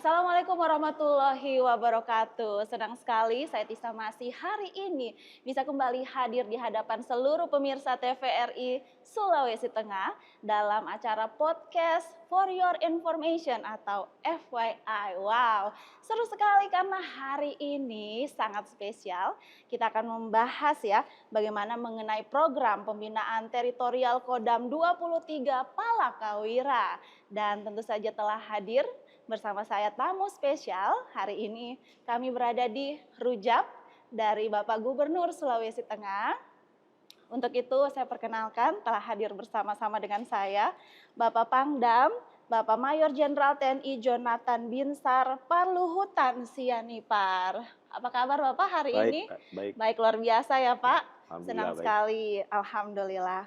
Assalamualaikum warahmatullahi wabarakatuh. Senang sekali saya Tisa masih hari ini bisa kembali hadir di hadapan seluruh pemirsa TVRI Sulawesi Tengah dalam acara podcast For Your Information atau FYI. Wow, seru sekali karena hari ini sangat spesial. Kita akan membahas ya bagaimana mengenai program pembinaan teritorial Kodam 23 Palakawira. Dan tentu saja telah hadir bersama saya tamu spesial. Hari ini kami berada di Rujak dari Bapak Gubernur Sulawesi Tengah. Untuk itu saya perkenalkan telah hadir bersama-sama dengan saya Bapak Pangdam, Bapak Mayor Jenderal TNI Jonathan Binsar Parluhutan Sianipar. Apa kabar Bapak hari ini? Baik. Baik, luar biasa ya Pak. Senang Alhamdulillah, baik. sekali, alhamdulillah.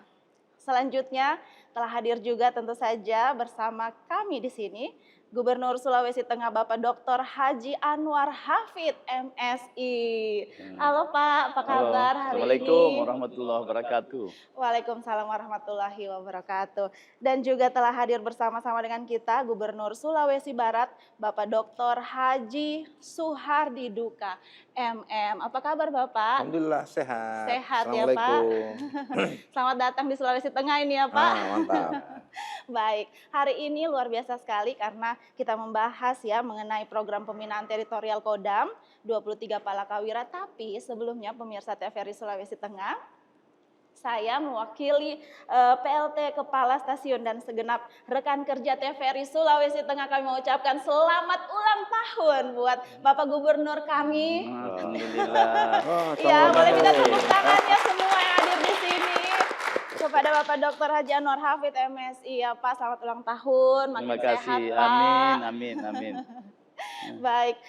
Selanjutnya telah hadir juga tentu saja bersama kami di sini Gubernur Sulawesi Tengah Bapak Dr. Haji Anwar Hafid MSI. Halo Pak, apa kabar hari Assalamualaikum ini? warahmatullahi wabarakatuh. Waalaikumsalam warahmatullahi wabarakatuh. Dan juga telah hadir bersama-sama dengan kita Gubernur Sulawesi Barat Bapak Dr. Haji Suhardi Duka MM. Apa kabar Bapak? Alhamdulillah sehat. Sehat ya Pak. Assalamualaikum. Selamat datang di Sulawesi Tengah ini ya Pak. Mantap. Baik, hari ini luar biasa sekali karena kita membahas ya mengenai program pembinaan teritorial Kodam 23 Palakawira. Tapi sebelumnya pemirsa TVRI Sulawesi Tengah, saya mewakili PLT Kepala Stasiun dan segenap rekan kerja TVRI Sulawesi Tengah kami mengucapkan selamat ulang tahun buat Bapak Gubernur kami. Alhamdulillah. Ya, boleh minta tepuk tangannya semua yang hadir di sini. Kepada Bapak Dr. Haji Anwar Hafid MSI ya Pak, selamat ulang tahun, makin Terima kasih. sehat Pak. Amin. Baik,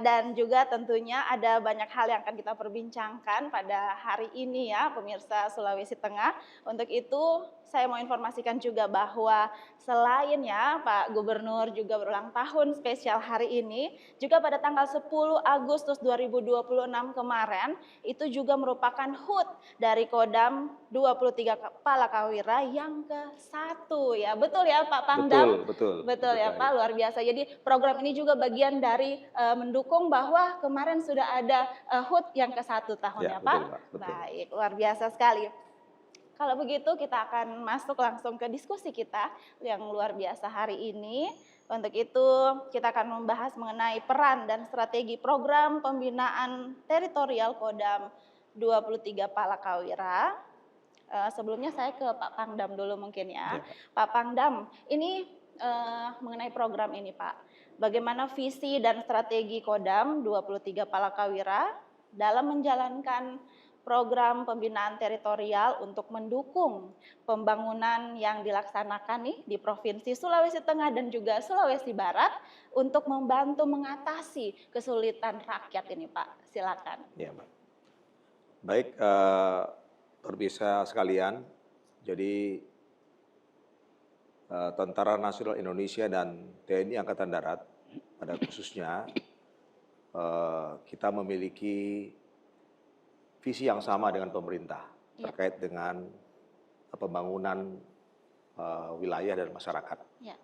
dan juga tentunya ada banyak hal yang akan kita perbincangkan pada hari ini ya pemirsa Sulawesi Tengah. Untuk itu saya mau informasikan juga bahwa selain ya Pak Gubernur juga berulang tahun spesial hari ini, juga pada tanggal 10 Agustus 2026 kemarin itu juga merupakan HUT dari Kodam 23 Palakawira yang ke-1 ya. Betul ya Pak Pangdam? Betul. Betul ya Pak, luar biasa. Jadi program ini juga bagian dari mendukung bahwa kemarin sudah ada HUT yang ke-1 tahun ya Pak. Betul, Pak. Betul. Baik, luar biasa sekali. Kalau begitu kita akan masuk langsung ke diskusi kita yang luar biasa hari ini. Untuk itu kita akan membahas mengenai peran dan strategi program pembinaan teritorial Kodam 23 Palakawira. Sebelumnya saya ke Pak Pangdam dulu mungkin ya. Pak Pangdam, ini mengenai program ini Pak. Bagaimana visi dan strategi Kodam 23 Palakawira dalam menjalankan program pembinaan teritorial untuk mendukung pembangunan yang dilaksanakan nih di Provinsi Sulawesi Tengah dan juga Sulawesi Barat untuk membantu mengatasi kesulitan rakyat ini Pak. Silakan. Ya, Pak. Baik, pemirsa sekalian. Jadi Tentara Nasional Indonesia dan TNI Angkatan Darat pada khususnya kita memiliki visi yang sama dengan pemerintah terkait dengan pembangunan wilayah dan masyarakat. Ya.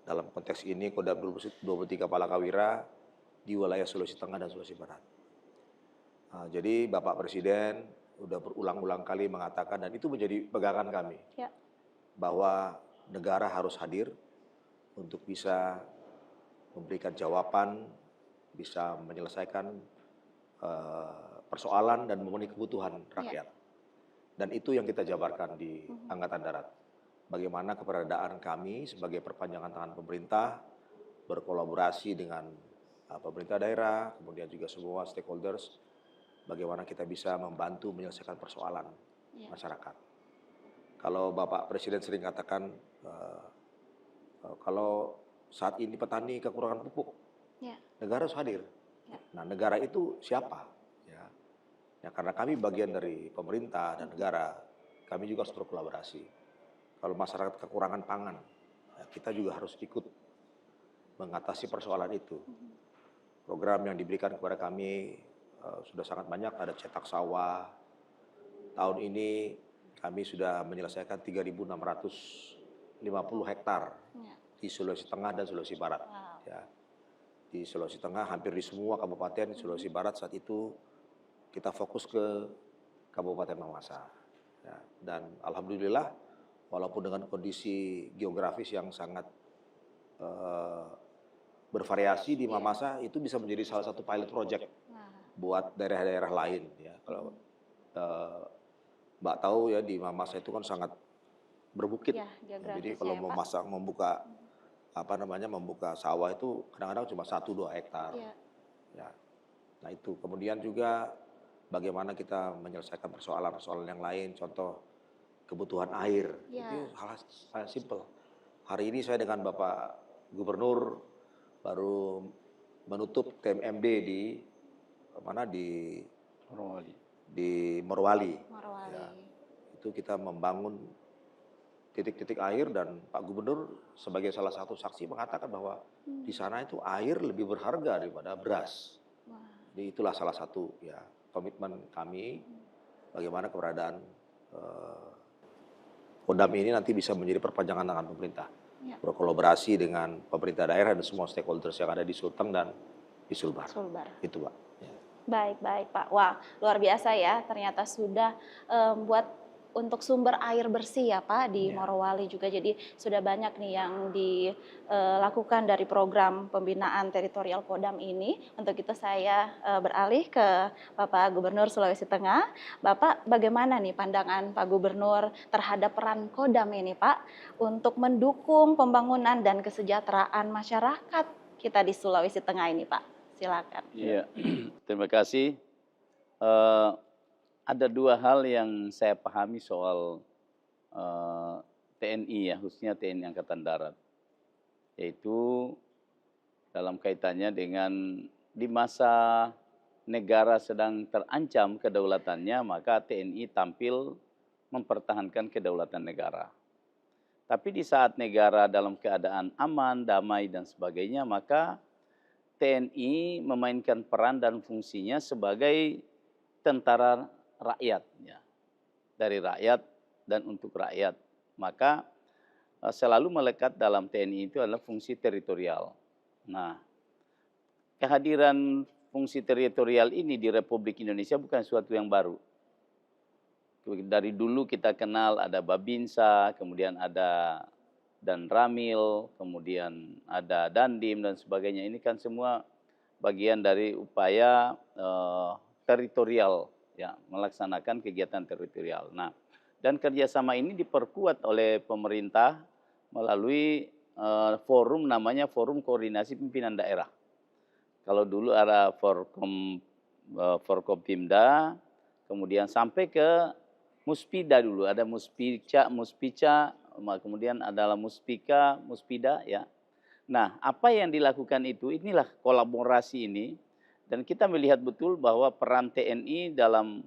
Dalam konteks ini Kodam 23 Palakawira di wilayah Sulawesi Tengah dan Sulawesi Barat. Jadi Bapak Presiden sudah berulang-ulang kali mengatakan dan itu menjadi pegangan kami bahwa negara harus hadir untuk bisa memberikan jawaban, bisa menyelesaikan persoalan dan memenuhi kebutuhan rakyat. Dan itu yang kita jabarkan di Angkatan Darat. Bagaimana keberadaan kami sebagai perpanjangan tangan pemerintah berkolaborasi dengan pemerintah daerah, kemudian juga semua stakeholders, bagaimana kita bisa membantu menyelesaikan persoalan masyarakat. Kalau Bapak Presiden sering katakan, kalau saat ini petani kekurangan pupuk, negara harus hadir. Nah, negara itu siapa? Ya, karena kami bagian dari pemerintah dan negara, kami juga harus berkolaborasi. Kalau masyarakat kekurangan pangan, ya kita juga harus ikut mengatasi persoalan itu. Program yang diberikan kepada kami sudah sangat banyak, ada cetak sawah. Tahun ini kami sudah menyelesaikan 3.650 hektar di Sulawesi Tengah dan Sulawesi Barat. Ya. di Sulawesi Tengah, hampir di semua kabupaten di Sulawesi Barat saat itu kita fokus ke Kabupaten Mamasa. Ya, dan alhamdulillah, walaupun dengan kondisi geografis yang sangat bervariasi di Mamasa, itu bisa menjadi salah satu pilot project buat daerah-daerah lain. Ya, kalau Mbak tahu ya, di Mamasa itu kan sangat berbukit. Ya, Jadi kalau mau membuka membuka sawah itu kadang-kadang cuma 1-2 hektar. Ya. Ya. Nah itu kemudian juga bagaimana kita menyelesaikan persoalan-persoalan yang lain, contoh kebutuhan air, itu hal simpel. Hari ini saya dengan Bapak Gubernur baru menutup TMMD di Morowali. Ya, itu kita membangun titik-titik air dan Pak Gubernur sebagai salah satu saksi mengatakan bahwa di sana itu air lebih berharga daripada beras. Jadi itulah salah satu ya komitmen kami bagaimana keberadaan Kodam ini nanti bisa menjadi perpanjangan tangan pemerintah. Ya. Berkolaborasi dengan pemerintah daerah dan semua stakeholders yang ada di Sulteng dan di Sulbar. Itu Pak. Ya. Baik Pak. Wah, luar biasa ya. Ternyata sudah buat untuk sumber air bersih ya Pak di Morowali juga. Jadi sudah banyak nih yang dilakukan dari program pembinaan teritorial Kodam ini. Untuk itu saya beralih ke Bapak Gubernur Sulawesi Tengah. Bapak, bagaimana nih pandangan Pak Gubernur terhadap peran Kodam ini Pak untuk mendukung pembangunan dan kesejahteraan masyarakat kita di Sulawesi Tengah ini Pak? Silakan. Iya, terima kasih. Ada 2 hal yang saya pahami soal TNI ya, khususnya TNI Angkatan Darat. Yaitu dalam kaitannya dengan di masa negara sedang terancam kedaulatannya, maka TNI tampil mempertahankan kedaulatan negara. Tapi di saat negara dalam keadaan aman, damai, dan sebagainya, maka TNI memainkan peran dan fungsinya sebagai tentara rakyat, ya, dari rakyat dan untuk rakyat. Maka selalu melekat dalam TNI itu adalah fungsi teritorial. Nah, kehadiran fungsi teritorial ini di Republik Indonesia bukan sesuatu yang baru. Dari dulu kita kenal ada Babinsa, kemudian ada Danramil, kemudian ada Dandim dan sebagainya. Ini kan semua bagian dari upaya teritorial, ya, melaksanakan kegiatan teritorial. Nah, dan kerjasama ini diperkuat oleh pemerintah melalui forum namanya Forum Koordinasi Pimpinan Daerah. Kalau dulu ada Forkopimda, kemudian sampai ke Muspida dulu, ada Muspica, kemudian adalah Muspika, Muspida, ya. Nah, apa yang dilakukan itu, inilah kolaborasi ini. Dan kita melihat betul bahwa peran TNI dalam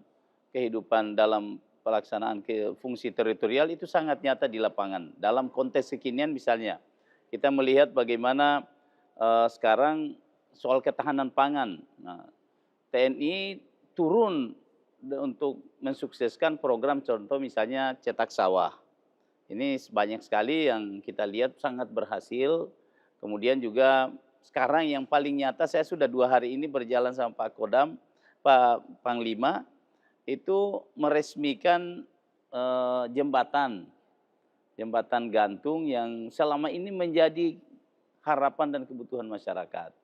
kehidupan, dalam pelaksanaan fungsi teritorial itu sangat nyata di lapangan. Dalam konteks kekinian misalnya, kita melihat bagaimana sekarang soal ketahanan pangan. Nah, TNI turun untuk mensukseskan program contoh misalnya cetak sawah. Ini banyak sekali yang kita lihat sangat berhasil. Kemudian juga sekarang yang paling nyata, saya sudah 2 hari ini berjalan sama Pak Kodam, Pak Panglima, itu meresmikan jembatan gantung yang selama ini menjadi harapan dan kebutuhan masyarakat.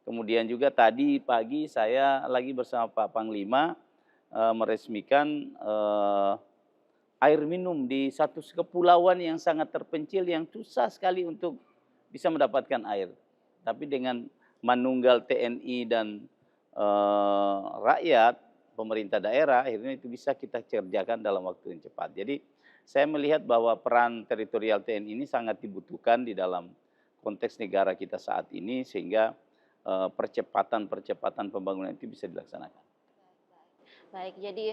Kemudian juga tadi pagi saya lagi bersama Pak Panglima meresmikan air minum di satu kepulauan yang sangat terpencil yang susah sekali untuk bisa mendapatkan air. Tapi dengan manunggal TNI dan rakyat, pemerintah daerah, akhirnya itu bisa kita kerjakan dalam waktu yang cepat. Jadi saya melihat bahwa peran teritorial TNI ini sangat dibutuhkan di dalam konteks negara kita saat ini, sehingga percepatan pembangunan itu bisa dilaksanakan. Baik, jadi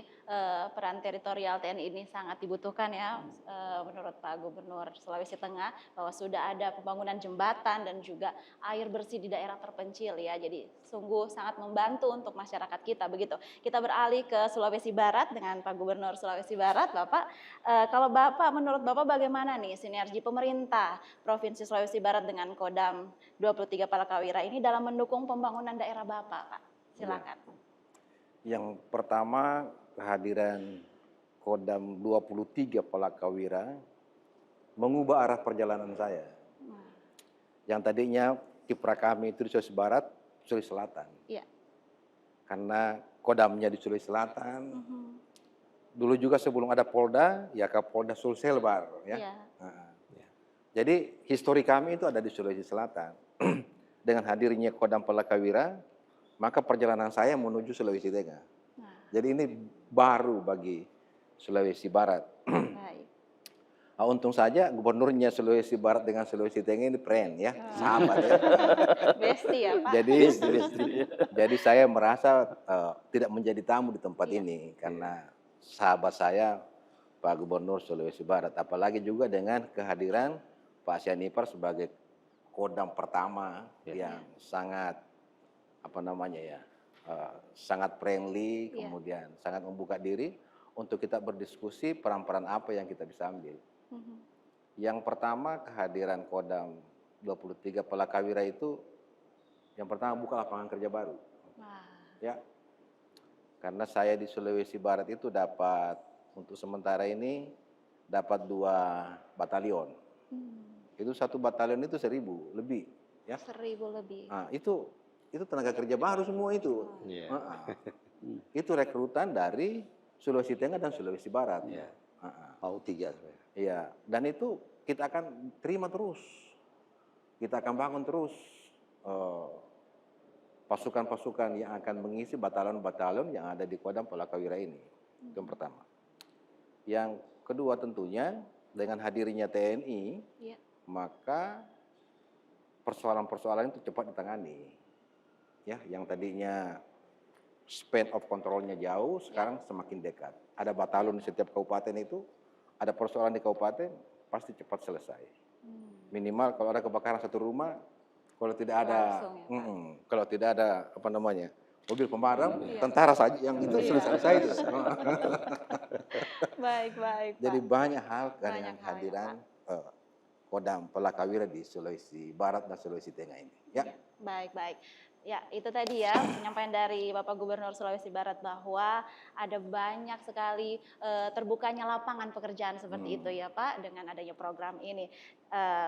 peran teritorial TNI ini sangat dibutuhkan ya, menurut Pak Gubernur Sulawesi Tengah, bahwa sudah ada pembangunan jembatan dan juga air bersih di daerah terpencil ya. Jadi sungguh sangat membantu untuk masyarakat kita begitu. Kita beralih ke Sulawesi Barat dengan Pak Gubernur Sulawesi Barat, Bapak. Kalau Bapak, menurut Bapak bagaimana nih sinergi pemerintah Provinsi Sulawesi Barat dengan Kodam 23 Palakawira ini dalam mendukung pembangunan daerah Bapak, Pak? Silakan. Yang pertama, kehadiran Kodam 23 Palakawira mengubah arah perjalanan saya. Yang tadinya kiprah kami itu di Sulawesi Barat, Sulawesi Selatan. Iya. Karena Kodamnya di Sulawesi Selatan. Dulu juga sebelum ada Polda, ya Kapolda Sulselbar. Ya. Iya. Jadi histori kami itu ada di Sulawesi Selatan. Dengan hadirnya Kodam Palakawira, maka perjalanan saya menuju Sulawesi Tengah. Jadi ini baru bagi Sulawesi Barat. Baik. Nah, untung saja gubernurnya Sulawesi Barat dengan Sulawesi Tengah ini friend ya, sahabat ya. Besti ya Pak. Jadi saya merasa tidak menjadi tamu di tempat ini karena sahabat saya Pak Gubernur Sulawesi Barat. Apalagi juga dengan kehadiran Pak Sianipar sebagai Kodam pertama yang sangat sangat friendly, kemudian sangat membuka diri untuk kita berdiskusi peran-peran apa yang kita bisa ambil. Yang pertama, kehadiran Kodam 23 Palakawira itu yang pertama buka lapangan kerja baru. Ya. Karena saya di Sulawesi Barat itu dapat untuk sementara ini dapat 2 batalion. Itu 1 batalion itu 1.000 lebih, ya. 1.000 lebih. Nah, itu tenaga kerja baru semua itu. Itu rekrutan dari Sulawesi Tengah dan Sulawesi Barat. Mau 3. Iya, dan itu kita akan terima terus. Kita akan bangun terus pasukan-pasukan yang akan mengisi batalion-batalion yang ada di Kodam Palakawira ini. Itu yang pertama. Yang kedua tentunya dengan hadirnya TNI, maka persoalan-persoalan itu cepat ditangani. Ya, yang tadinya span of control-nya jauh, sekarang semakin dekat. Ada batalion di setiap kabupaten itu, ada persoalan di kabupaten, pasti cepat selesai. Minimal kalau ada kebakaran satu rumah, kalau tidak ada, kalau tidak ada mobil pemadam, tentara saja yang itu selesai itu. Baik. Jadi banyak hal dengan kehadiran Kodam Palakawira di Sulawesi Barat dan Sulawesi Tengah ini. Ya. Baik. Ya, itu tadi ya penyampaian dari Bapak Gubernur Sulawesi Barat bahwa ada banyak sekali terbukanya lapangan pekerjaan seperti itu ya Pak dengan adanya program ini.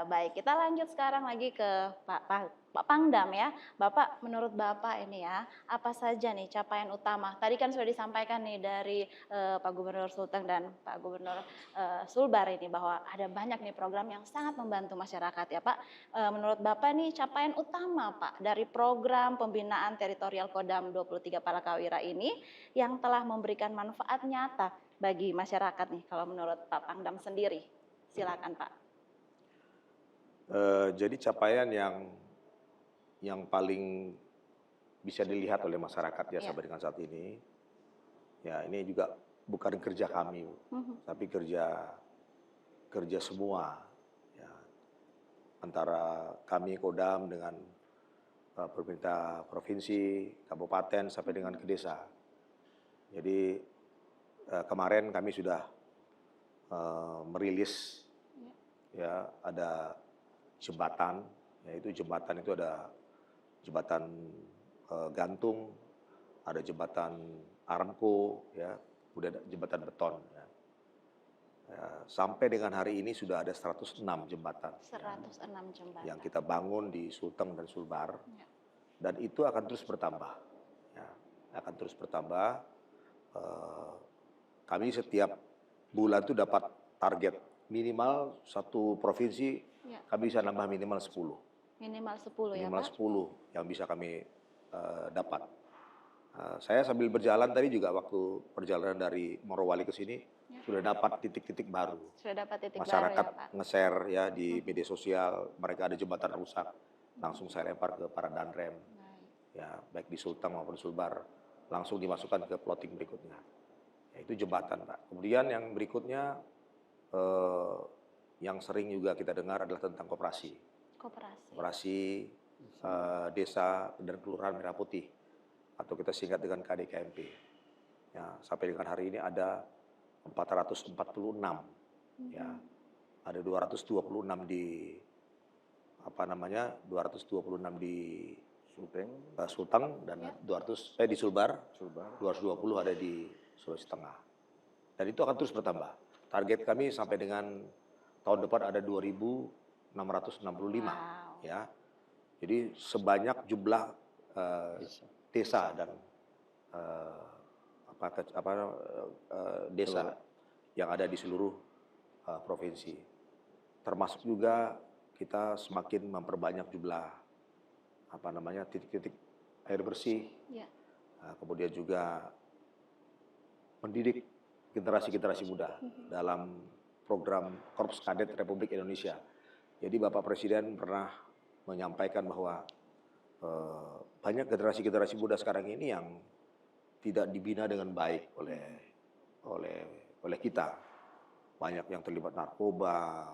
Baik, kita lanjut sekarang lagi ke Pak Pangdam ya. Bapak, menurut Bapak ini ya, apa saja nih capaian utama? Tadi kan sudah disampaikan nih dari Pak Gubernur Sulteng dan Pak Gubernur Sulbar ini bahwa ada banyak nih program yang sangat membantu masyarakat ya Pak. Menurut Bapak nih capaian utama Pak dari program pembinaan teritorial Kodam 23 Palakawira ini yang telah memberikan manfaat nyata bagi masyarakat nih kalau menurut Pak Pangdam sendiri. Silakan Pak. Jadi capaian yang paling bisa dilihat oleh masyarakat ya sampai dengan saat ini, ya ini juga bukan kerja kami, tapi kerja semua, ya, antara kami Kodam dengan pemerintah provinsi, kabupaten sampai dengan ke desa. Jadi kemarin kami sudah merilis, ya ada jembatan, yaitu jembatan itu ada jembatan gantung, ada jembatan Aramco, ya, kemudian ada jembatan beton. Ya. Sampai dengan hari ini sudah ada 106 jembatan. 106 jembatan. Yang kita bangun di Sulteng dan Sulbar, dan itu akan terus bertambah. Ya, akan terus bertambah. Kami setiap bulan itu dapat target minimal satu provinsi. Kami bisa nambah minimal 10. Minimal 10 ya Minimal Pak? 10 yang bisa kami dapat. Saya sambil berjalan tadi juga waktu perjalanan dari Morowali ke sini, sudah dapat titik-titik baru. Sudah dapat titik Masyarakat baru ya Pak? nge-share ya di media sosial, mereka ada jembatan rusak, langsung saya lempar ke para danrem. Ya, baik di Sulteng maupun Sulbar. langsung dimasukkan ke plotting berikutnya. Yaitu jembatan, Pak. Kemudian yang berikutnya yang sering juga kita dengar adalah tentang koperasi. Koperasi desa dan kelurahan Merah Putih atau kita singkat dengan KDKMP. Ya, sampai dengan hari ini ada 446. Ya. Ada 226 di 226 di Sulteng dan 200 di Sulbar. 220 ada di Sulawesi Tengah. Dan itu akan terus bertambah. Target kami sampai dengan tahun depan ada 2.665. Ya. Jadi sebanyak jumlah desa dan desa yang ada di seluruh provinsi. Termasuk juga kita semakin memperbanyak jumlah titik-titik air bersih. Kemudian juga mendidik generasi-generasi muda dalam program Korps Kadet Republik Indonesia. Jadi Bapak Presiden pernah menyampaikan bahwa banyak generasi-generasi muda sekarang ini yang tidak dibina dengan baik oleh kita. Banyak yang terlibat narkoba,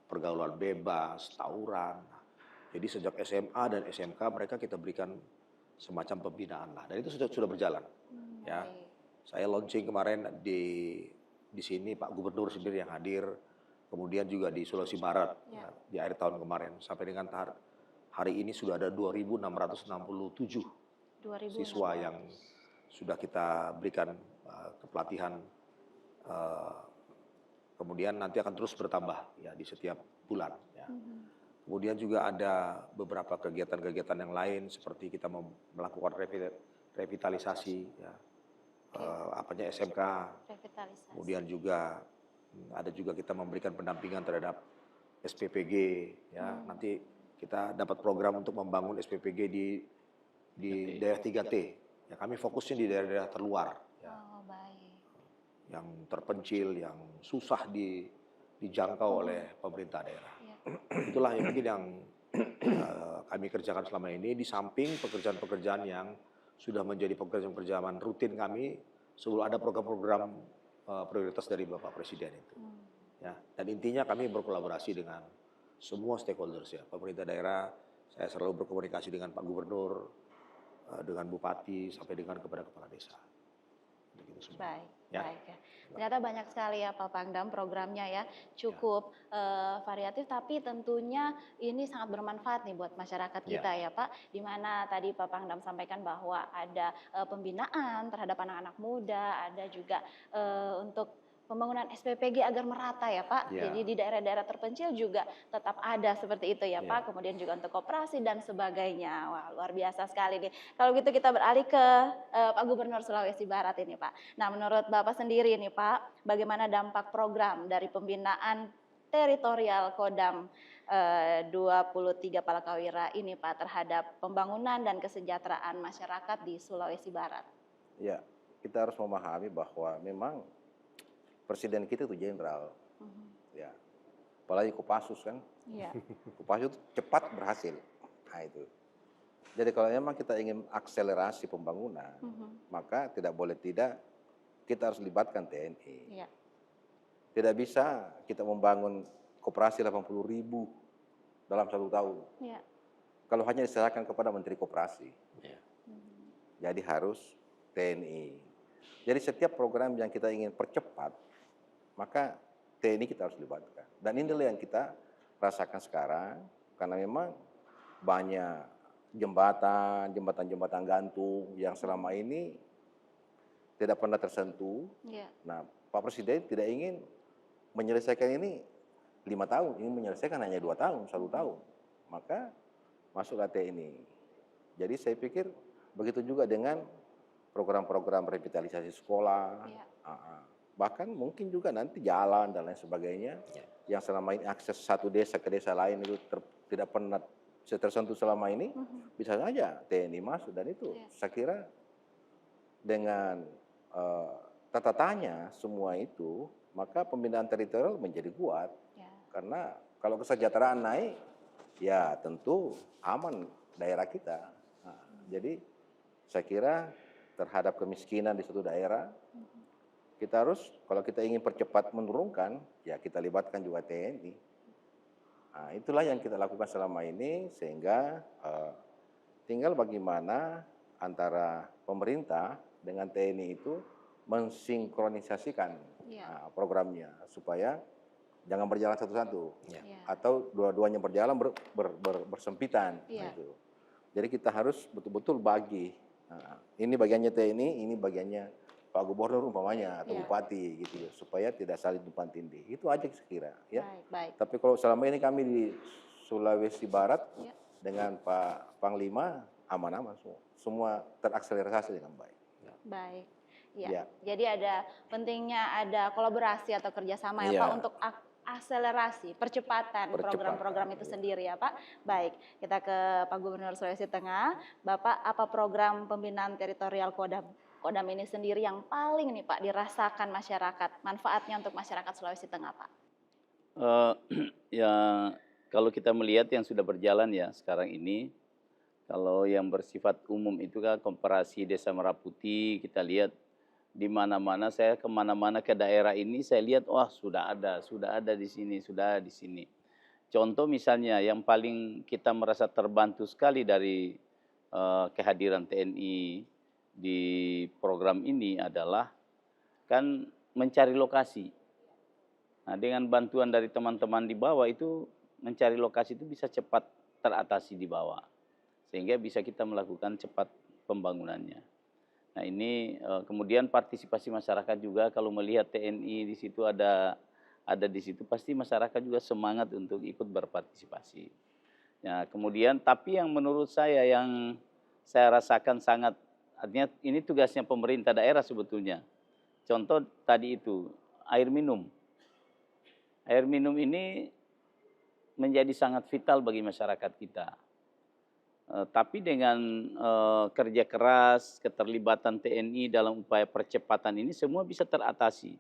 pergaulan bebas, tawuran. Jadi sejak SMA dan SMK mereka kita berikan semacam pembinaan lah. Dan itu sudah berjalan. Ya, saya launching kemarin di sini Pak Gubernur sendiri yang hadir. Kemudian juga di Sulawesi Barat di akhir tahun kemarin. Sampai dengan hari ini sudah ada 2.667 siswa yang sudah kita berikan kepelatihan. Kemudian nanti akan terus bertambah ya di setiap bulan. Ya. Kemudian juga ada beberapa kegiatan-kegiatan yang lain seperti kita melakukan revitalisasi, ya, SMK. Kemudian juga ada kita memberikan pendampingan terhadap SPPG. Ya, nanti kita dapat program untuk membangun SPPG di daerah 3T. Ya, kami fokusnya di daerah-daerah terluar. Ya. Yang terpencil, yang susah dijangkau oleh pemerintah daerah. Itulah yang mungkin yang kami kerjakan selama ini di samping pekerjaan-pekerjaan yang sudah menjadi pekerjaan-pekerjaan rutin kami sebelum ada program-program prioritas dari Bapak Presiden itu. Ya, dan intinya kami berkolaborasi dengan semua stakeholders ya, pemerintah daerah. Saya selalu berkomunikasi dengan Pak Gubernur, dengan Bupati sampai dengan kepada kepala desa. Baik, baik ya. Ternyata banyak sekali ya Pak Pangdam programnya ya, cukup variatif tapi tentunya ini sangat bermanfaat nih buat masyarakat kita ya Pak. Di mana tadi Pak Pangdam sampaikan bahwa ada pembinaan terhadap anak-anak muda, ada juga untuk pembangunan SPPG agar merata ya Pak. Jadi di daerah-daerah terpencil juga tetap ada seperti itu ya Pak. Kemudian juga untuk koperasi dan sebagainya. Wah, luar biasa sekali nih. Kalau gitu kita beralih ke Pak Gubernur Sulawesi Barat ini Pak. Nah, menurut Bapak sendiri nih Pak, bagaimana dampak program dari pembinaan teritorial Kodam 23 Palakawira ini Pak terhadap pembangunan dan kesejahteraan masyarakat di Sulawesi Barat? Ya, kita harus memahami bahwa memang Presiden kita itu jenderal, ya, apalagi Kopassus kan, Kopassus itu cepat berhasil, nah itu. Jadi kalau memang kita ingin akselerasi pembangunan, maka tidak boleh tidak kita harus libatkan TNI. Tidak bisa kita membangun koperasi 80.000 dalam 1 tahun. Kalau hanya diserahkan kepada Menteri Koperasi, jadi harus TNI. Jadi setiap program yang kita ingin percepat, maka TNI kita harus libatkan. Dan inilah yang kita rasakan sekarang, karena memang banyak jembatan gantung yang selama ini tidak pernah tersentuh. Nah, Pak Presiden tidak ingin menyelesaikan ini 5 tahun, ingin menyelesaikan hanya 2 tahun, 1 tahun. Maka masuklah TNI. Jadi saya pikir begitu juga dengan program-program revitalisasi sekolah, bahkan mungkin juga nanti jalan dan lain sebagainya, yang selama ini akses satu desa ke desa lain itu tidak pernah tersentuh selama ini, bisa saja TNI masuk. Dan itu saya kira dengan tata tanya semua itu, maka pembinaan teritorial menjadi kuat. Karena kalau kesejahteraan naik, ya tentu aman daerah kita. Nah, jadi saya kira terhadap kemiskinan di suatu daerah, kita harus, kalau kita ingin percepat menurunkan, ya kita libatkan juga TNI. Nah, itulah yang kita lakukan selama ini, sehingga tinggal bagaimana antara pemerintah dengan TNI itu mensinkronisasikan programnya, supaya jangan berjalan satu-satu, atau dua-duanya berjalan bersempitan. Gitu. Jadi kita harus betul-betul bagi. Nah, ini bagiannya TNI, ini bagiannya Pak Gubernur umpamanya atau Bupati gitu ya, supaya tidak saling tumpang tindih. Itu aja sekira ya. Baik. Tapi kalau selama ini kami di Sulawesi Barat dengan Pak Panglima aman-aman semua. Semua terakselerasi dengan baik. Baik. Ya. Jadi ada pentingnya ada kolaborasi atau kerjasama ya Pak untuk akselerasi, percepatan program-program itu sendiri ya Pak. Baik, kita ke Pak Gubernur Sulawesi Tengah. Bapak, apa program pembinaan teritorial Kodam ini sendiri yang paling nih Pak dirasakan masyarakat, manfaatnya untuk masyarakat Sulawesi Tengah Pak? Ya, kalau kita melihat yang sudah berjalan ya sekarang ini, kalau yang bersifat umum itu kan Koperasi Desa Merah Putih, kita lihat di mana-mana, saya kemana-mana ke daerah ini, saya lihat wah sudah ada di sini, sudah di sini. Contoh misalnya yang paling kita merasa terbantu sekali dari kehadiran TNI di program ini adalah kan mencari lokasi. Nah, dengan bantuan dari teman-teman di bawah itu mencari lokasi itu bisa cepat teratasi di bawah, sehingga bisa kita melakukan cepat pembangunannya. Nah ini kemudian partisipasi masyarakat juga, kalau melihat TNI di situ ada di situ, pasti masyarakat juga semangat untuk ikut berpartisipasi. Ya, kemudian tapi yang menurut saya yang saya rasakan sangat, artinya ini tugasnya pemerintah daerah sebetulnya. Contoh tadi itu air minum. Air minum ini menjadi sangat vital bagi masyarakat kita. Tapi dengan kerja keras, keterlibatan TNI dalam upaya percepatan ini semua bisa teratasi.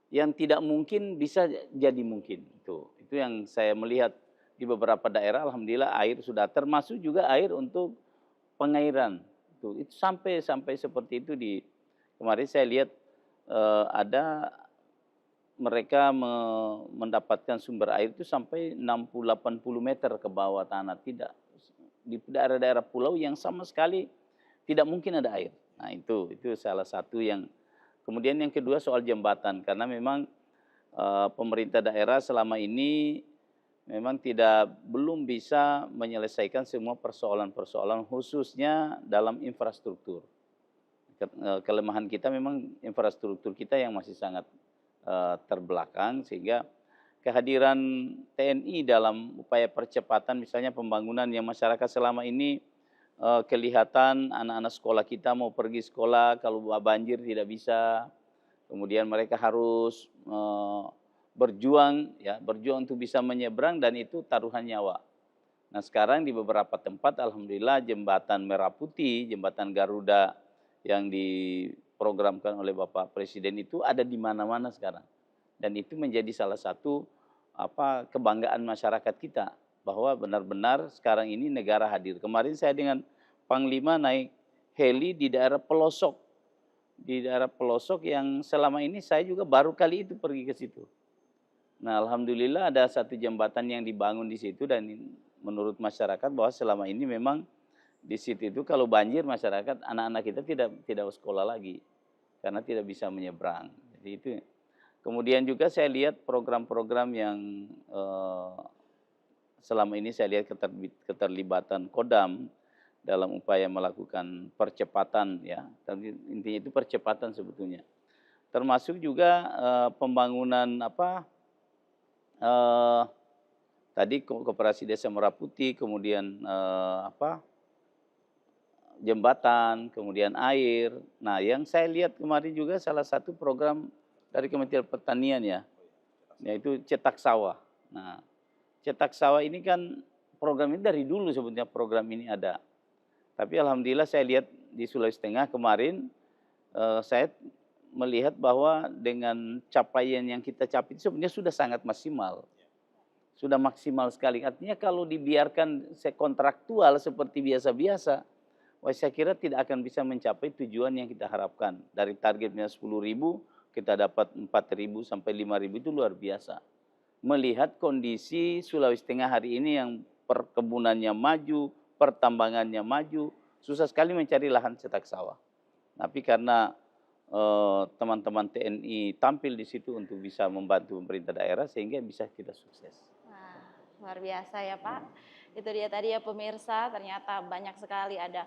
Yang tidak mungkin bisa jadi mungkin. Itu yang saya melihat di beberapa daerah, alhamdulillah air sudah, termasuk juga air untuk pengairan. Itu sampai seperti itu di kemarin saya lihat ada mereka mendapatkan sumber air itu sampai 60-80 meter ke bawah tanah, tidak di daerah-daerah pulau yang sama sekali tidak mungkin ada air. Nah itu salah satu yang. Kemudian yang kedua soal jembatan, karena memang pemerintah daerah selama ini memang belum bisa menyelesaikan semua persoalan-persoalan khususnya dalam infrastruktur. Kelemahan kita memang infrastruktur kita yang masih sangat terbelakang, sehingga kehadiran TNI dalam upaya percepatan misalnya pembangunan yang masyarakat selama ini kelihatan anak-anak sekolah kita mau pergi sekolah kalau banjir tidak bisa, kemudian mereka harus berjuang untuk bisa menyeberang, dan itu taruhan nyawa. Nah sekarang di beberapa tempat alhamdulillah jembatan Merah Putih, jembatan Garuda yang diprogramkan oleh Bapak Presiden itu ada di mana-mana sekarang. Dan itu menjadi salah satu kebanggaan masyarakat kita, bahwa benar-benar sekarang ini negara hadir. Kemarin saya dengan Panglima naik heli di daerah pelosok. Di daerah pelosok yang selama ini saya juga baru kali itu pergi ke situ. Nah alhamdulillah ada satu jembatan yang dibangun di situ, dan menurut masyarakat bahwa selama ini memang di situ itu kalau banjir masyarakat, anak-anak kita tidak sekolah lagi karena tidak bisa menyeberang. Jadi itu. Kemudian juga saya lihat program-program yang selama ini saya lihat keterlibatan Kodam dalam upaya melakukan percepatan ya. Tapi intinya itu percepatan sebetulnya. Termasuk juga pembangunan tadi Koperasi Desa Merah Putih, kemudian jembatan, kemudian air. Nah, yang saya lihat kemarin juga salah satu program dari Kementerian Pertanian ya, yaitu cetak sawah. Nah, cetak sawah ini kan program ini dari dulu sebetulnya program ini ada. Tapi alhamdulillah saya lihat di Sulawesi Tengah kemarin, saya melihat bahwa dengan capaian yang kita capai itu sebenarnya sudah sangat maksimal. Sudah maksimal sekali. Artinya kalau dibiarkan kontraktual seperti biasa-biasa, wah saya kira tidak akan bisa mencapai tujuan yang kita harapkan. Dari targetnya 10.000, kita dapat 4.000 sampai 5.000 itu luar biasa. Melihat kondisi Sulawesi Tengah hari ini yang perkebunannya maju, pertambangannya maju, susah sekali mencari lahan cetak sawah. Tapi karena teman-teman TNI tampil di situ untuk bisa membantu pemerintah daerah sehingga bisa kita sukses. Wah, luar biasa ya Pak. Itu dia tadi ya pemirsa, ternyata banyak sekali ada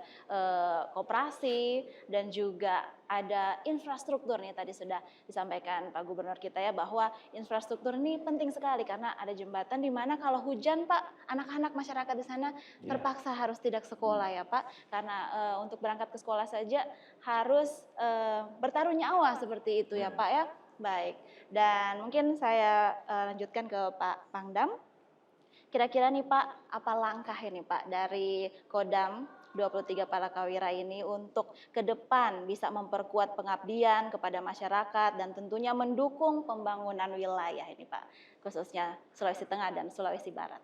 koperasi dan juga ada infrastruktur nih tadi sudah disampaikan Pak Gubernur kita ya bahwa infrastruktur ini penting sekali karena ada jembatan di mana kalau hujan Pak, anak-anak masyarakat di sana terpaksa harus tidak sekolah ya Pak karena untuk berangkat ke sekolah saja harus bertaruh nyawa seperti itu ya Pak ya. Baik, dan mungkin saya lanjutkan ke Pak Pangdam. Kira-kira nih Pak, apa langkah ini Pak dari Kodam 23 Palakawira ini untuk ke depan bisa memperkuat pengabdian kepada masyarakat dan tentunya mendukung pembangunan wilayah ini Pak, khususnya Sulawesi Tengah dan Sulawesi Barat.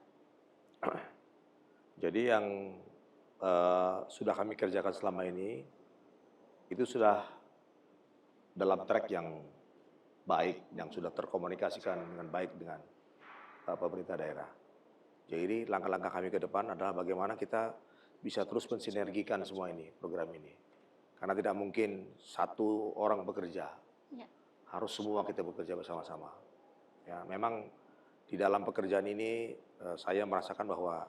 Jadi yang sudah kami kerjakan selama ini itu sudah dalam track yang baik, yang sudah terkomunikasikan dengan baik dengan pemerintah daerah. Jadi langkah-langkah kami ke depan adalah bagaimana kita bisa terus mensinergikan semua ini, program ini. Karena tidak mungkin satu orang bekerja, harus semua kita bekerja bersama-sama. Ya, memang di dalam pekerjaan ini saya merasakan bahwa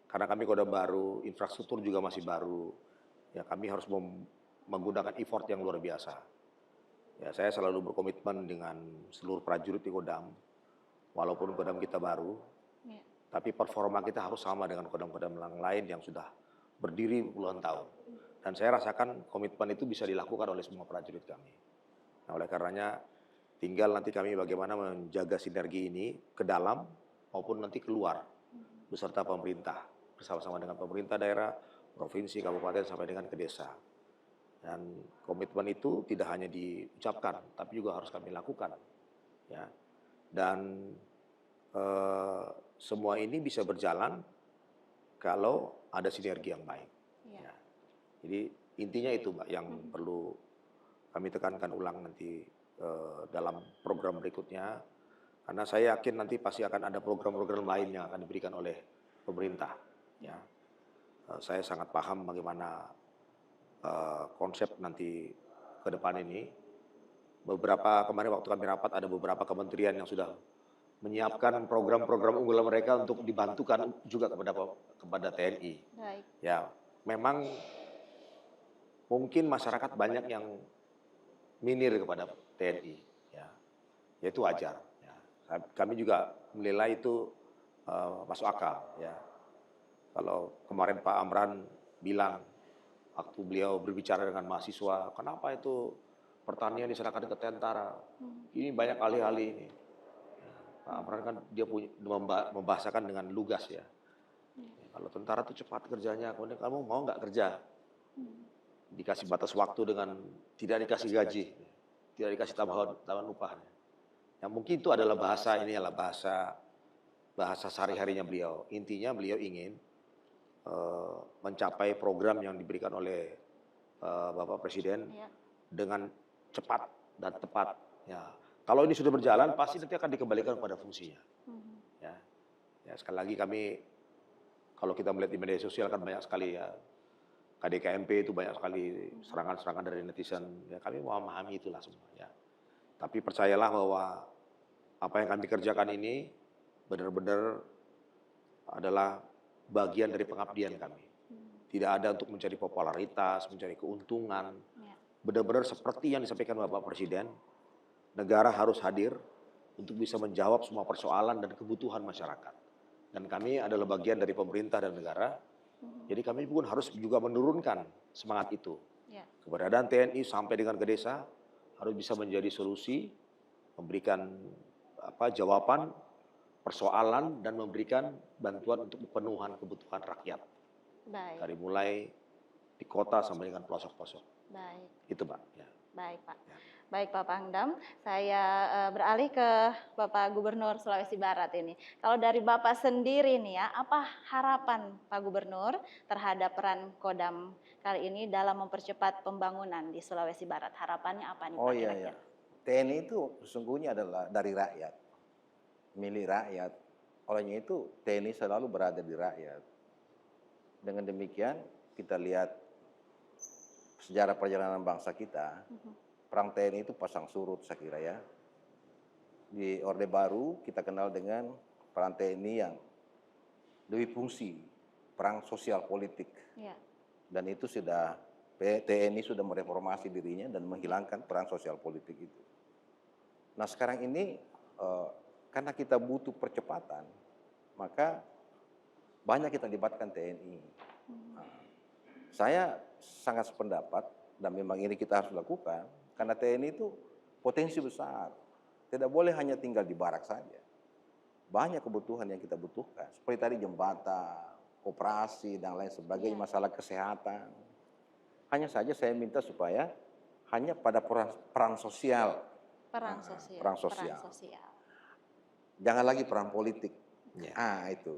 karena kami Kodam baru, infrastruktur juga masih baru, ya kami harus menggunakan effort yang luar biasa. Ya, saya selalu berkomitmen dengan seluruh prajurit di Kodam, walaupun Kodam kita baru. Tapi performa kita harus sama dengan kodam-kodam yang lain yang sudah berdiri puluhan tahun. Dan saya rasakan komitmen itu bisa dilakukan oleh semua prajurit kami. Nah, oleh karenanya tinggal nanti kami bagaimana menjaga sinergi ini ke dalam maupun nanti keluar beserta pemerintah. Bersama-sama dengan pemerintah daerah, provinsi, kabupaten sampai dengan ke desa. Dan komitmen itu tidak hanya diucapkan, tapi juga harus kami lakukan. Ya. Dan semua ini bisa berjalan kalau ada sinergi yang baik. Ya. Jadi intinya itu Mbak yang perlu kami tekankan ulang nanti dalam program berikutnya. Karena saya yakin nanti pasti akan ada program-program lain yang akan diberikan oleh pemerintah. Ya. Saya sangat paham bagaimana konsep nanti ke depan ini. Kemarin waktu kami rapat ada beberapa kementerian yang sudah menyiapkan program-program unggulan mereka untuk dibantukan juga kepada TNI. Baik. Ya, memang mungkin masyarakat banyak yang minir kepada TNI, ya itu wajar. Ya. Kami juga menilai itu masuk akal. Ya. Kalau kemarin Pak Amran bilang waktu beliau berbicara dengan mahasiswa, kenapa itu pertanian diserahkan ke tentara? Ini banyak alih-alih ini. Pak Amran kan dia membahasakan dengan lugas ya. Kalau tentara itu cepat kerjanya, kemudian kamu mau nggak kerja? Dikasih batas waktu dengan tidak dikasih gaji, tidak dikasih tambahan upah. Yang mungkin itu adalah bahasa ini adalah bahasa sehari-harinya beliau. Intinya beliau ingin mencapai program yang diberikan oleh Bapak Presiden dengan cepat dan tepat. Ya. Kalau ini sudah berjalan, pasti nanti akan dikembalikan kepada fungsinya. Ya. Ya, sekali lagi kami, kalau kita melihat di media sosial kan banyak sekali ya, KDKMP itu banyak sekali serangan-serangan dari netizen. Ya, kami memahami itulah semua. Ya. Tapi percayalah bahwa apa yang kami kerjakan ini benar-benar adalah bagian dari pengabdian kami. Tidak ada untuk mencari popularitas, mencari keuntungan. Benar-benar seperti yang disampaikan Bapak Presiden, negara harus hadir untuk bisa menjawab semua persoalan dan kebutuhan masyarakat. Dan kami adalah bagian dari pemerintah dan negara, jadi kami pun harus juga menurunkan semangat itu. Keberadaan TNI sampai dengan ke desa harus bisa menjadi solusi, memberikan jawaban persoalan dan memberikan bantuan untuk pemenuhan kebutuhan rakyat. Baik. Dari mulai di kota sampai dengan pelosok-pelosok. Baik. Itu Pak. Ya. Baik Pak. Baik Pak Pangdam, saya beralih ke Bapak Gubernur Sulawesi Barat ini. Kalau dari Bapak sendiri nih ya, apa harapan Pak Gubernur terhadap peran Kodam kali ini dalam mempercepat pembangunan di Sulawesi Barat? Harapannya apa nih Oh Pak iya, kira-kira? ya. TNI itu sesungguhnya adalah dari rakyat, milik rakyat. Olehnya itu TNI selalu berada di rakyat. Dengan demikian kita lihat sejarah perjalanan bangsa kita, perang TNI itu pasang surut saya kira ya. Di Orde Baru kita kenal dengan peran TNI yang lebih fungsi, perang sosial politik. Ya. Dan itu sudah, TNI sudah mereformasi dirinya dan menghilangkan perang sosial politik itu. Nah sekarang ini karena kita butuh percepatan, maka banyak kita libatkan TNI. Nah, saya sangat sependapat dan memang ini kita harus lakukan karena TNI itu potensi besar. Tidak boleh hanya tinggal di barak saja. Banyak kebutuhan yang kita butuhkan. Seperti tadi jembatan, koperasi dan lain sebagainya, masalah kesehatan. Hanya saja saya minta supaya hanya pada peran sosial. Peran sosial. Peran sosial. Jangan lagi peran politik. Itu.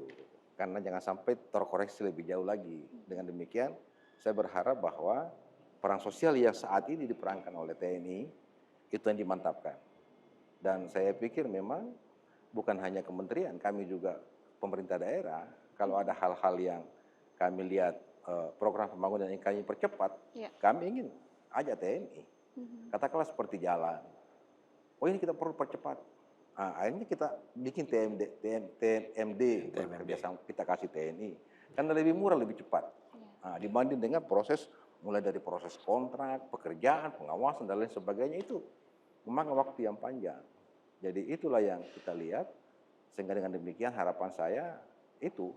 Karena jangan sampai terkoreksi lebih jauh lagi. Dengan demikian, saya berharap bahwa peran sosial yang saat ini diperankan oleh TNI itu yang dimantapkan. Dan saya pikir memang bukan hanya kementerian, kami juga pemerintah daerah, kalau ada hal-hal yang kami lihat program pembangunan yang kami percepat, kami ingin ajak TNI. Katakanlah seperti jalan. Oh ini kita perlu percepat. Akhirnya kita bikin TMD, kerjasama kita kasih TNI. Karena lebih murah, lebih cepat. Dibanding dengan proses, mulai dari proses kontrak, pekerjaan, pengawasan, dan lain sebagainya itu memakan waktu yang panjang. Jadi itulah yang kita lihat, sehingga dengan demikian harapan saya itu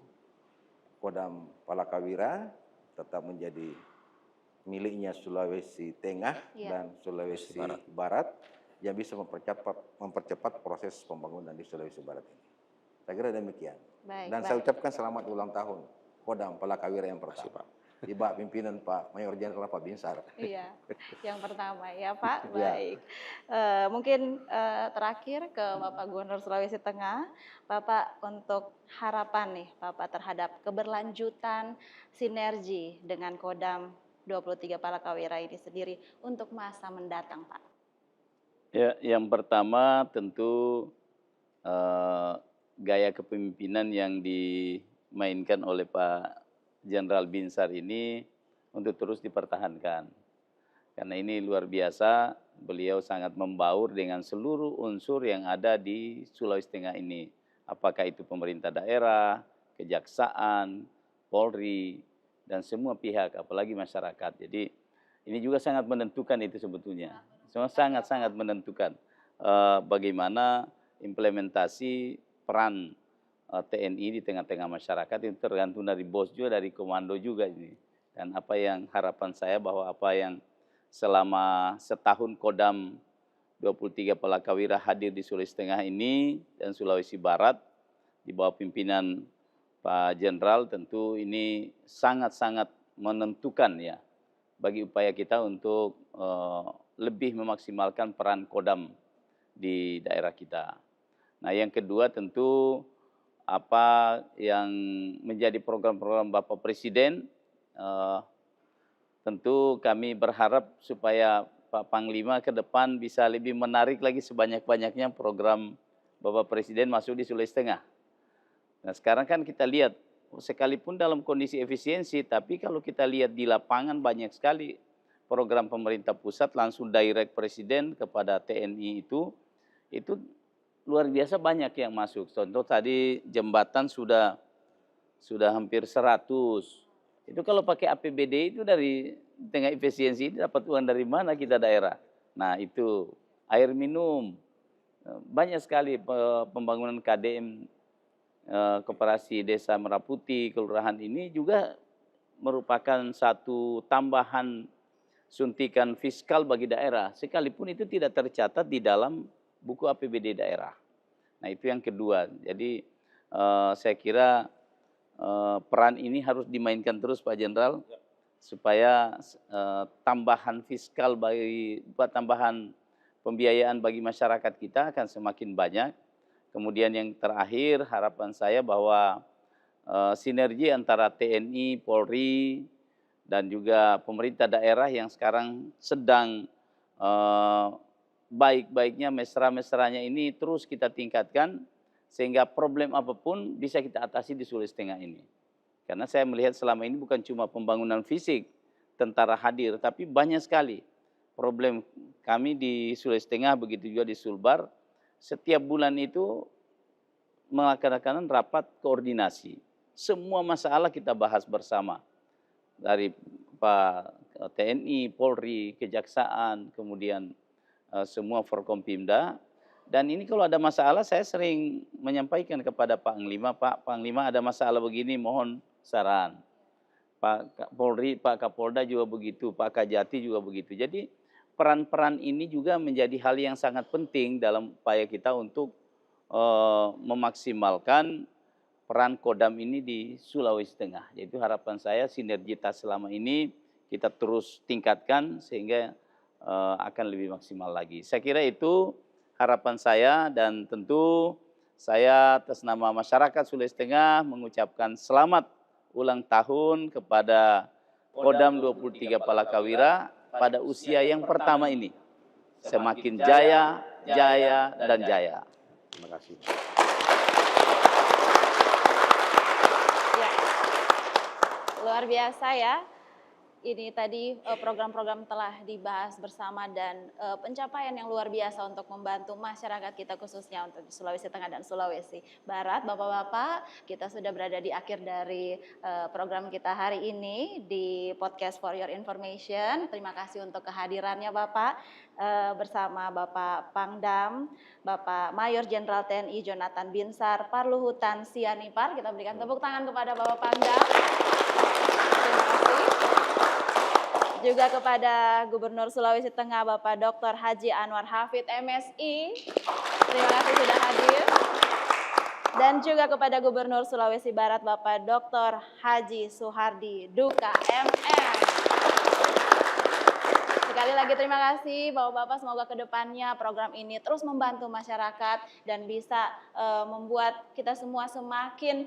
Kodam Palakawira tetap menjadi miliknya Sulawesi Tengah dan Sulawesi Barat yang bisa mempercepat proses pembangunan di Sulawesi Barat ini. Saya kira demikian. Dan saya ucapkan selamat ulang tahun Kodam Palakawira yang pertama. Di bawah pimpinan Pak Mayor Jenderal Pak Binsar. Iya, yang pertama ya Pak. Baik. Mungkin terakhir ke Bapak Gubernur Sulawesi Tengah, Bapak untuk harapan nih Bapak terhadap keberlanjutan sinergi dengan Kodam 23 Palakawira ini sendiri untuk masa mendatang Pak. Ya, yang pertama tentu gaya kepemimpinan yang dimainkan oleh Pak Jenderal Binsar ini untuk terus dipertahankan. Karena ini luar biasa, beliau sangat membaur dengan seluruh unsur yang ada di Sulawesi Tengah ini. Apakah itu pemerintah daerah, kejaksaan, Polri, dan semua pihak, apalagi masyarakat. Jadi ini juga sangat menentukan itu sebetulnya. Semua sangat-sangat menentukan bagaimana implementasi peran TNI di tengah-tengah masyarakat itu tergantung dari bos juga, dari komando juga ini. Dan apa yang harapan saya bahwa apa yang selama setahun Kodam 23 Palakawira hadir di Sulawesi Tengah ini dan Sulawesi Barat di bawah pimpinan Pak Jenderal, tentu ini sangat-sangat menentukan ya bagi upaya kita untuk lebih memaksimalkan peran Kodam di daerah kita. Nah yang kedua tentu apa yang menjadi program-program Bapak Presiden, tentu kami berharap supaya Pak Panglima ke depan bisa lebih menarik lagi sebanyak-banyaknya program Bapak Presiden masuk di Sulawesi Tengah. Nah sekarang kan kita lihat, sekalipun dalam kondisi efisiensi, tapi kalau kita lihat di lapangan banyak sekali program pemerintah pusat langsung direct Presiden kepada TNI itu luar biasa banyak yang masuk. Contoh tadi jembatan sudah hampir 100. Itu kalau pakai APBD itu dari tengah efisiensi itu dapat uang dari mana kita daerah. Nah itu air minum. Banyak sekali pembangunan KDM Koperasi Desa Meraputi, Kelurahan ini juga merupakan satu tambahan suntikan fiskal bagi daerah. Sekalipun itu tidak tercatat di dalam buku APBD daerah. Nah itu yang kedua. Jadi saya kira peran ini harus dimainkan terus Pak Jenderal supaya tambahan fiskal buat tambahan pembiayaan bagi masyarakat kita akan semakin banyak. Kemudian yang terakhir harapan saya bahwa sinergi antara TNI, Polri, dan juga pemerintah daerah yang sekarang sedang baik-baiknya, mesra-mesranya ini terus kita tingkatkan sehingga problem apapun bisa kita atasi di Sulawesi Tengah ini. Karena saya melihat selama ini bukan cuma pembangunan fisik, tentara hadir, tapi banyak sekali problem kami di Sulawesi Tengah, begitu juga di Sulbar. Setiap bulan itu melaksanakan rapat koordinasi. Semua masalah kita bahas bersama. Dari Pak TNI, Polri, Kejaksaan, kemudian semua Forkompimda. Dan ini kalau ada masalah saya sering menyampaikan kepada Pak Panglima, Pak Panglima ada masalah begini mohon saran. Pak Polri, Pak Kapolda juga begitu, Pak Kajati juga begitu. Jadi peran-peran ini juga menjadi hal yang sangat penting dalam upaya kita untuk memaksimalkan peran Kodam ini di Sulawesi Tengah. Yaitu harapan saya sinergitas selama ini kita terus tingkatkan sehingga akan lebih maksimal lagi. Saya kira itu harapan saya dan tentu saya atas nama masyarakat Sulawesi Tengah mengucapkan selamat ulang tahun kepada Kodam 23 Palakawira pada usia yang pertama ini. Semakin jaya, jaya, dan jaya. Terima kasih. Ya, luar biasa ya. Ini tadi program-program telah dibahas bersama dan pencapaian yang luar biasa untuk membantu masyarakat kita khususnya untuk di Sulawesi Tengah dan Sulawesi Barat. Bapak-bapak, kita sudah berada di akhir dari program kita hari ini di Podcast for Your Information. Terima kasih untuk kehadirannya Bapak bersama Bapak Pangdam, Bapak Mayor Jenderal TNI Jonathan Binsar Parluhutan Sianipar. Kita berikan tepuk tangan kepada Bapak Pangdam. Terima kasih. Juga kepada Gubernur Sulawesi Tengah Bapak Dr. Haji Anwar Hafid MSI. Terima kasih sudah hadir. Dan juga kepada Gubernur Sulawesi Barat Bapak Dr. Haji Suhardi Duka MM. Sekali lagi terima kasih Bapak-Bapak, semoga kedepannya program ini terus membantu masyarakat dan bisa membuat kita semua semakin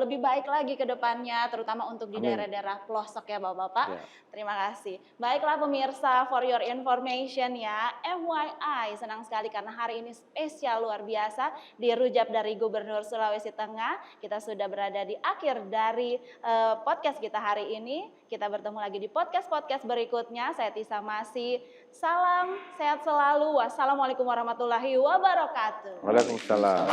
lebih baik lagi ke depannya, terutama untuk di daerah-daerah pelosok ya Bapak-Bapak. Ya. Terima kasih. Baiklah pemirsa, for your information ya, FYI, senang sekali karena hari ini spesial luar biasa, dirujak dari Gubernur Sulawesi Tengah. Kita sudah berada di akhir dari podcast kita hari ini. Kita bertemu lagi di podcast-podcast berikutnya. Saya Tisa Masih. Salam sehat selalu. Wassalamualaikum warahmatullahi wabarakatuh. Waalaikumsalam.